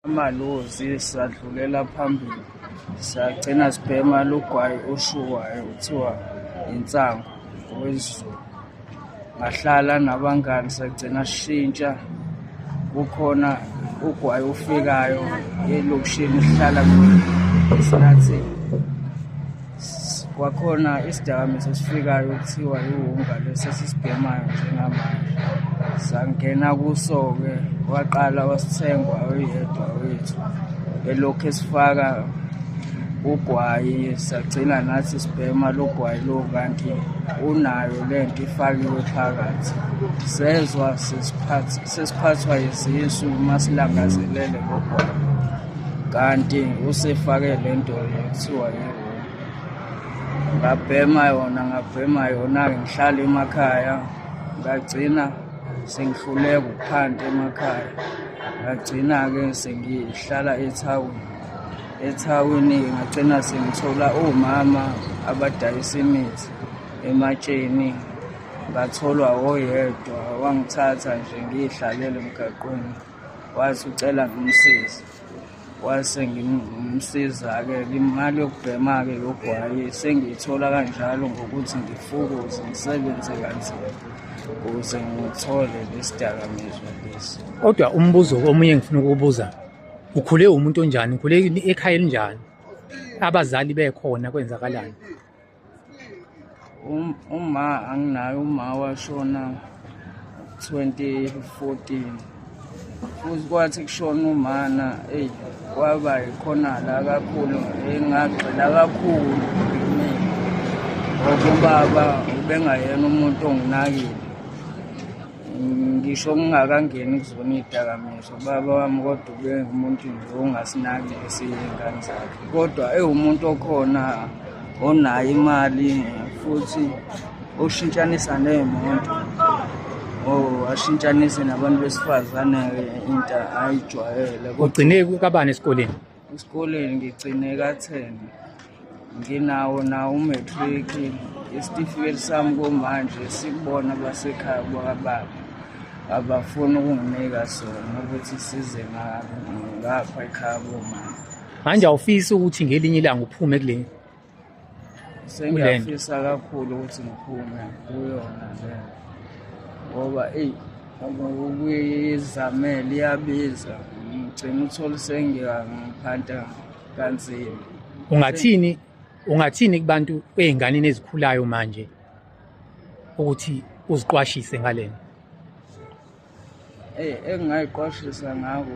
Amalozi sadlulela phambili sagcina sibhema lugwayi oshuwayo kuthiwa insangu wesiZulu. Ngahlala nabangani sagcina sishintsha, kukhona ugwayi ufikayo elokishini sihlala eSinathini. Kwakhona isidakamizwa esifikayo kuthiwa iwunga lesi esisibhemayo njengamanje. Sangena kuso-ke, waqala wasithengwa oyedwa wethu elokhu esifaka ugwayi, sagcina nathi sibhema logwayi lo, kanti unayo lento ifakiwe phakathi. Sezwa sesiphathwa izisu masilangazelele logwayi, kanti usefake lento kuthiwa yiwunga. Ngabhema yona-ke ngihlala emakhaya, ngagcina sengihluleka ukuphanta emakhaya. Ngagcina-ke sengihlala ethawini-ke ngagcina sengithola omama abadayisa imithi ematsheni. Ngatholwa oyedwa wangithatha nje ngiyihlalele emgaqweni, wathi ucela ngimsize. Wase ngimsiza-ke imali yokubhema-ke logwayi sengiyithola kanjalo ngokuthi ngifukuze ngisebenze kanzima ukuze ngithole lesidakamizwa lesi. Kodwa umbuzo omunye engifuna ukuwubuza, ukhule umuntu onjani? Ukhule ekhaya elinjani? Abazali bekhona, kwenzakalani? Anginayo, uma washona 2014. Futhi kwathi kushona umana, kwaba yikhona la kakhulu engagxila kakhulu kimi, ngoba ubaba ubengayena umuntu onginakile. Ngisho ngingakangeni kuzona iy'dakamizwa, ubaba wami kodwa ubengumuntu nje ongasinakile siy'ngane zakhe. Kodwa umuntu okhona onayo imali futhi oshintshanisa ney'moto, ashintshanise nabantu besifazane-ke into ayijwayele. Ugcine kabani esikoleni? Esikoleni ngigcine ka-10. Nginawo umatric. Isitifiketi sami kumanje sikubona abasekhaya bakababa abafuna ukunginika sona ukuthi size ngapha ekhaya bomama. Manje awufisi ukuthi ngelinye ilanga uphume kule? Sengiyafisa kakhulu ukuthi ngiphume kuyona le, ngoba ukuyizamela iyabiza. Ngigcina uthole sengiyaphanta kanzima. Ungathini kubantu ey'nganeni ezikhulayo manje ukuthi uziqwashise ngalena? Engingayiqwashisa ngako